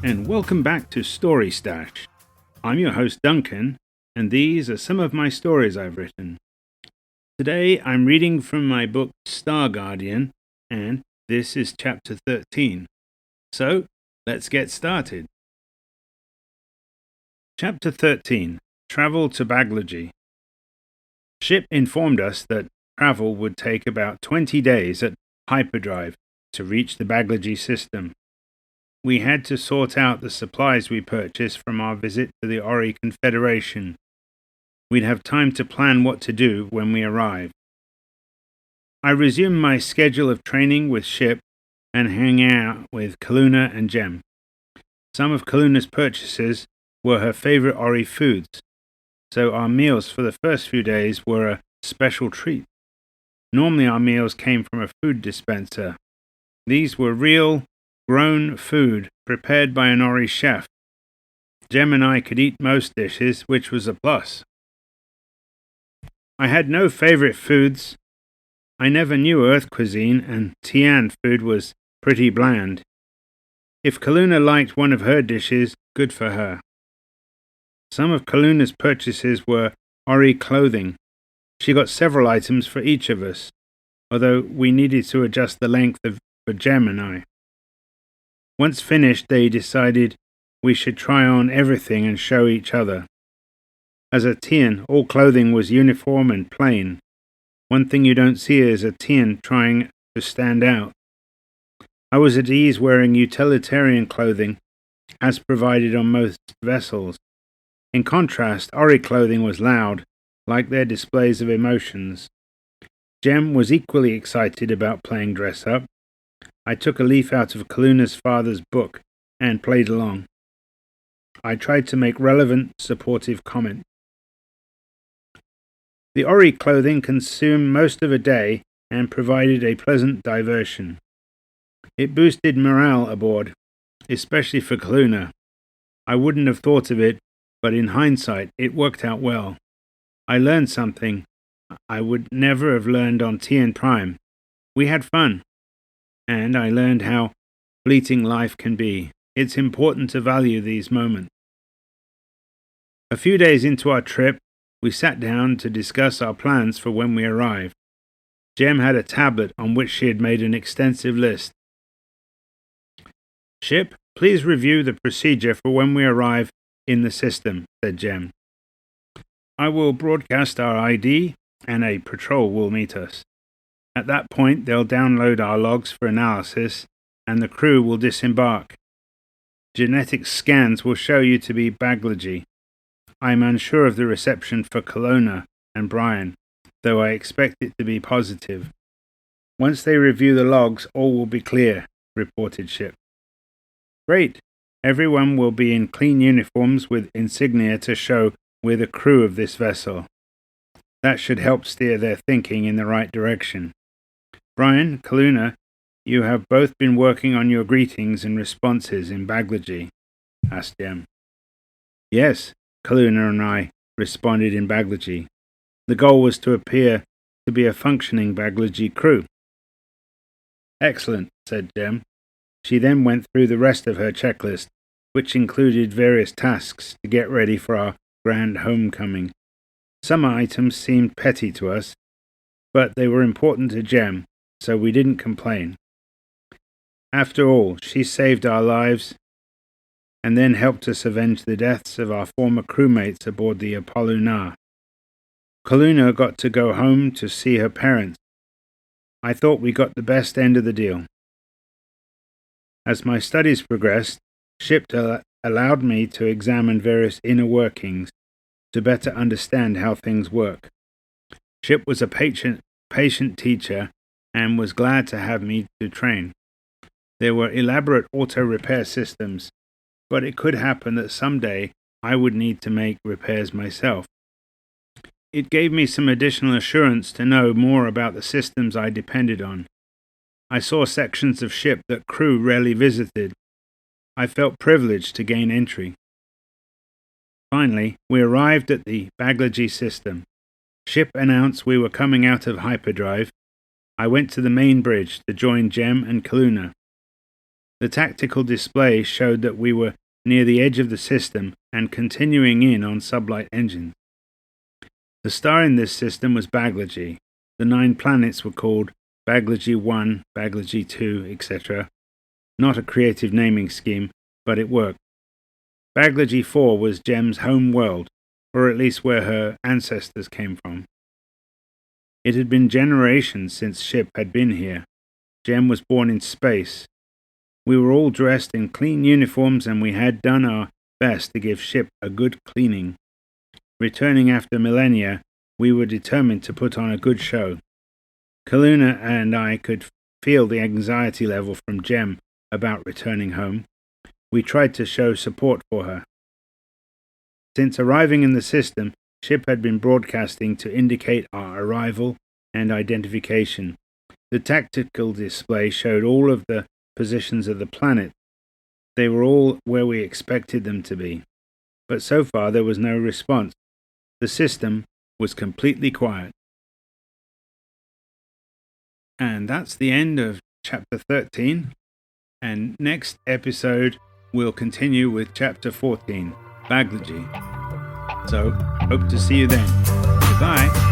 and welcome back to Story Stash. I'm your host Duncan, and these are some of my stories I've written. Today I'm reading from my book Star Guardian, and this is chapter 13. So, let's get started. Chapter 13. Travel to Baglogi. Ship informed us that travel would take about 20 days at hyperdrive to reach the Baglogi system. We had to sort out the supplies we purchased from our visit to the Ori Confederation. We'd have time to plan what to do when we arrived. I resumed my schedule of training with Ship and hanging out with Kaluna and Jem. Some of Kaluna's purchases were her favorite Ori foods, so our meals for the first few days were a special treat. Normally our meals came from a food dispenser. These were real, grown food prepared by an Ori chef. Jem and I could eat most dishes, which was a plus. I had no favorite foods. I never knew Earth cuisine, and Tian food was pretty bland. If Kaluna liked one of her dishes, good for her. Some of Kaluna's purchases were Ori clothing. She got several items for each of us, although we needed to adjust the length for Jem and I. Once finished, they decided we should try on everything and show each other. As a Tian, all clothing was uniform and plain. One thing you don't see is a Tian trying to stand out. I was at ease wearing utilitarian clothing, as provided on most vessels. In contrast, Ori clothing was loud, like their displays of emotions. Jem was equally excited about playing dress-up. I took a leaf out of Kaluna's father's book and played along. I tried to make relevant, supportive comment. The Ori clothing consumed most of a day and provided a pleasant diversion. It boosted morale aboard, especially for Kaluna. I wouldn't have thought of it, but in hindsight, it worked out well. I learned something I would never have learned on Tian Prime. We had fun. And I learned how fleeting life can be. It's important to value these moments. A few days into our trip, we sat down to discuss our plans for when we arrived. Jem had a tablet on which she had made an extensive list. Ship, please review the procedure for when we arrive in the system, said Jem. I will broadcast our ID and a patrol will meet us. At that point, they'll download our logs for analysis, and the crew will disembark. Genetic scans will show you to be Baglogi. I am unsure of the reception for Kelowna and Brian, though I expect it to be positive. Once they review the logs, all will be clear, reported Ship. Great. Everyone will be in clean uniforms with insignia to show we're the crew of this vessel. That should help steer their thinking in the right direction. Brian, Kaluna, you have both been working on your greetings and responses in Baglogi, asked Jem. Yes, Kaluna and I responded in Baglogi. The goal was to appear to be a functioning Baglogi crew. Excellent, said Jem. She then went through the rest of her checklist, which included various tasks to get ready for our grand homecoming. Some items seemed petty to us, but they were important to Jem, so we didn't complain. After all, she saved our lives and then helped us avenge the deaths of our former crewmates aboard the Apollo Na. Kaluna got to go home to see her parents. I thought we got the best end of the deal. As my studies progressed, Ship allowed me to examine various inner workings to better understand how things work. Ship was a patient teacher and was glad to have me to train. There were elaborate auto-repair systems, but it could happen that someday I would need to make repairs myself. It gave me some additional assurance to know more about the systems I depended on. I saw sections of Ship that crew rarely visited. I felt privileged to gain entry. Finally, we arrived at the Baglogi system. Ship announced we were coming out of hyperdrive. I went to the main bridge to join Jem and Kaluna. The tactical display showed that we were near the edge of the system and continuing in on sublight engines. The star in this system was Baglogi. The 9 planets were called Baglogi 1, Baglogi 2, etc. Not a creative naming scheme, but it worked. Baglogi 4 was Jem's home world, or at least where her ancestors came from. It had been generations since Ship had been here. Jem was born in space. We were all dressed in clean uniforms and we had done our best to give Ship a good cleaning. Returning after millennia, we were determined to put on a good show. Kaluna and I could feel the anxiety level from Jem about returning home. We tried to show support for her. Since arriving in the system, Ship had been broadcasting to indicate our arrival and identification. The tactical display showed all of the positions of the planet. They were all where we expected them to be. But so far there was no response. The system was completely quiet. And that's the end of chapter 13. And next episode we'll continue with chapter 14, Baglogi. So, hope to see you then. Goodbye.